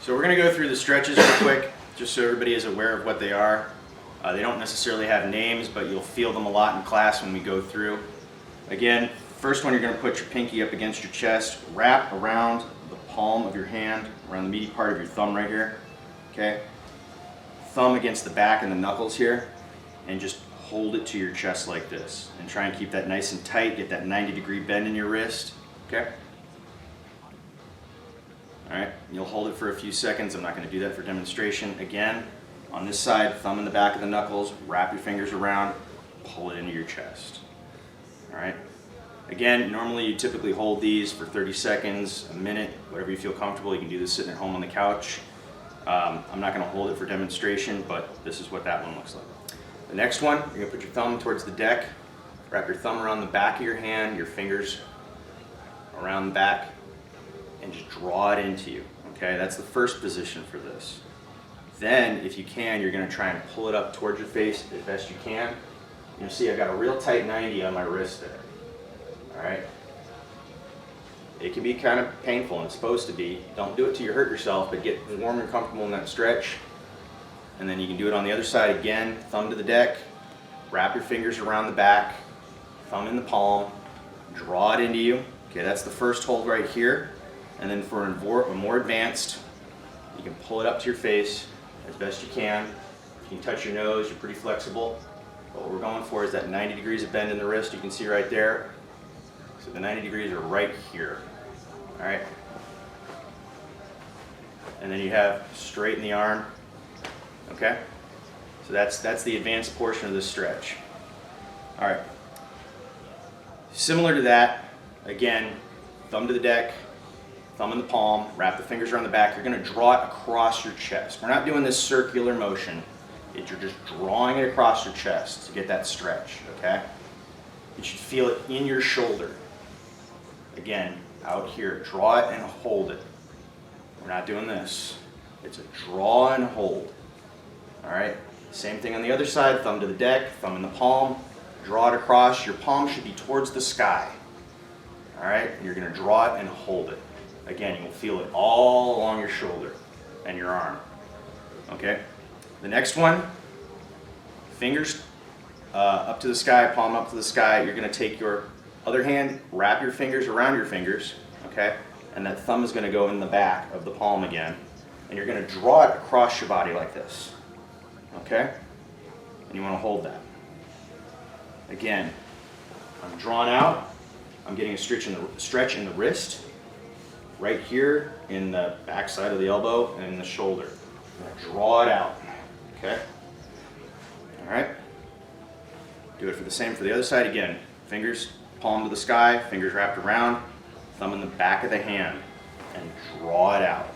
So we're going to go through the stretches real quick, just so everybody is aware of what they are. They don't necessarily have names, but you'll feel them a lot in class when we go through. Again, first one, you're going to put your pinky up against your chest, wrap around the palm of your hand, around the meaty part of your thumb right here. Okay? Thumb against the back and the knuckles here, and just hold it to your chest like this. And try and keep that nice and tight, get that 90-degree bend in your wrist. Okay? Alright, you'll hold it for a few seconds. I'm not going to do that for demonstration. Again, on this side, thumb in the back of the knuckles, wrap your fingers around, pull it into your chest. Alright, again, normally you typically hold these for 30 seconds, a minute, whatever you feel comfortable. You can do this sitting at home on the couch. I'm not going to hold it for demonstration, but this is what that one looks like. The next one, you're going to put your thumb towards the deck, wrap your thumb around the back of your hand, your fingers around the back, and just draw it into you. Okay, that's the first position for this. Then, if you can, you're going to try and pull it up towards your face as best you can. You'll see I've got a real tight 90 on my wrist there. Alright? It can be kind of painful, and it's supposed to be. Don't do it till you hurt yourself, but get warm and comfortable in that stretch. And then you can do it on the other side again. Thumb to the deck, wrap your fingers around the back, thumb in the palm, draw it into you. Okay, that's the first hold right here. And then for a more advanced, you can pull it up to your face as best you can. You can touch your nose, you're pretty flexible. But what we're going for is that 90 degrees of bend in the wrist, you can see right there. So the 90 degrees are right here. All right. And then you have straight in the arm. Okay. So that's the advanced portion of this stretch. All right. Similar to that, again, thumb to the deck, thumb in the palm, wrap the fingers around the back. You're going to draw it across your chest. We're not doing this circular motion. You're just drawing it across your chest to get that stretch, okay? You should feel it in your shoulder. Again, out here, draw it and hold it. We're not doing this. It's a draw and hold. All right? Same thing on the other side, thumb to the deck, thumb in the palm, draw it across. Your palm should be towards the sky. All right? You're going to draw it and hold it. Again, you'll feel it all along your shoulder and your arm. Okay? The next one, fingers up to the sky, palm up to the sky. You're going to take your other hand, wrap your fingers around your fingers, okay? And that thumb is going to go in the back of the palm again. And you're going to draw it across your body like this, okay? And you want to hold that. Again, I'm drawn out. I'm getting a stretch in the wrist. Right here in the back side of the elbow and in the shoulder. I'm going to draw it out. Okay? Alright? Do it for the other side again. Fingers palm to the sky, fingers wrapped around, thumb in the back of the hand, and draw it out.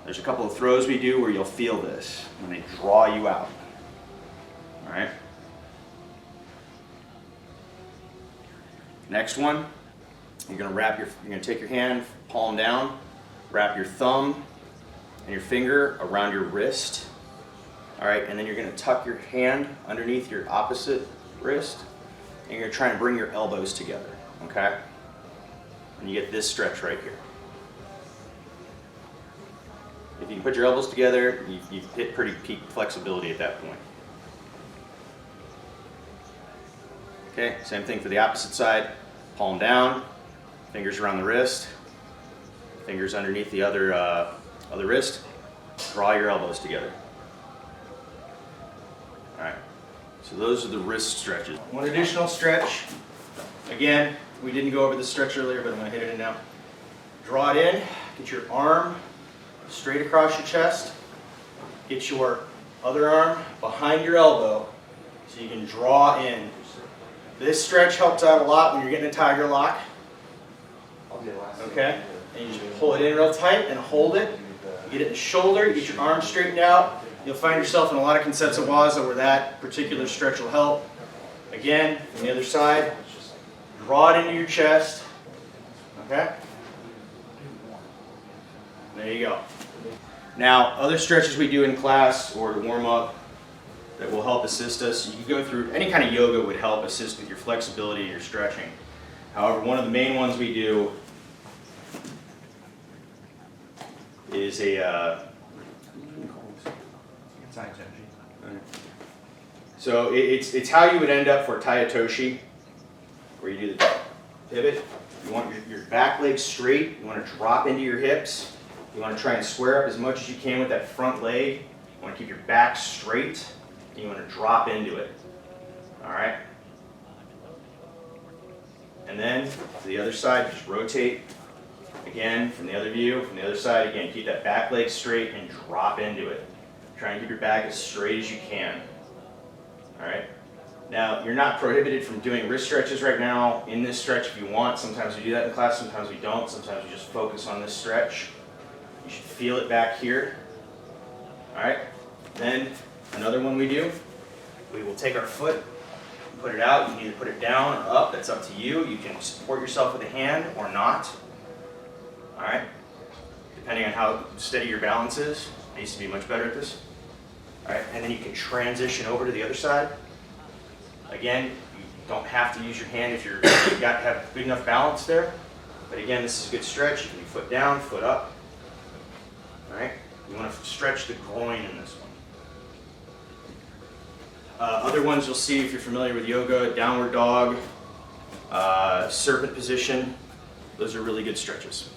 There's a couple of throws we do where you'll feel this when they draw you out. Alright? Next one. You're going to take your hand, palm down, wrap your thumb and your finger around your wrist. All right, and then you're going to tuck your hand underneath your opposite wrist, and you're going to try and bring your elbows together, okay? And you get this stretch right here. If you can put your elbows together, you've hit pretty peak flexibility at that point. Okay, same thing for the opposite side. Palm down. Fingers around the wrist, fingers underneath the other wrist. Draw your elbows together. All right, so those are the wrist stretches. One additional stretch. Again, we didn't go over this stretch earlier, but I'm going to hit it in now. Draw it in, get your arm straight across your chest. Get your other arm behind your elbow so you can draw in. This stretch helps out a lot when you're getting a tiger lock. Okay, and you just pull it in real tight and hold it. You get it in the shoulder, you get your arms straightened out. You'll find yourself in a lot of Kinsetsu Waza where that particular stretch will help. Again, from the other side, draw it into your chest. Okay? There you go. Now, other stretches we do in class or to warm up that will help assist us. You can go through any kind of yoga would help assist with your flexibility and your stretching. However, one of the main ones we do is a, so it's how you would end up for Tai Otoshi, where you do the pivot. You want your back leg straight, you want to drop into your hips, you want to try and square up as much as you can with that front leg, you want to keep your back straight, and you want to drop into it. Alright? And then to the other side, just rotate again from the other view, from the other side again, keep that back leg straight and drop into it. Try and keep your back as straight as you can. Alright? Now, you're not prohibited from doing wrist stretches right now in this stretch if you want. Sometimes we do that in class, sometimes we don't. Sometimes we just focus on this stretch. You should feel it back here. Alright? Then, another one we do, we will take our foot, put it out. You can either put it down or up, that's up to you. You can support yourself with a hand or not. Alright? Depending on how steady your balance is. I used to be much better at this. Alright, and then you can transition over to the other side. Again, you don't have to use your hand if you've got to have good enough balance there. But again, this is a good stretch. You can be foot down, foot up. Alright, you want to stretch the groin in this one. Other ones you'll see if you're familiar with yoga, downward dog, serpent position. Those are really good stretches.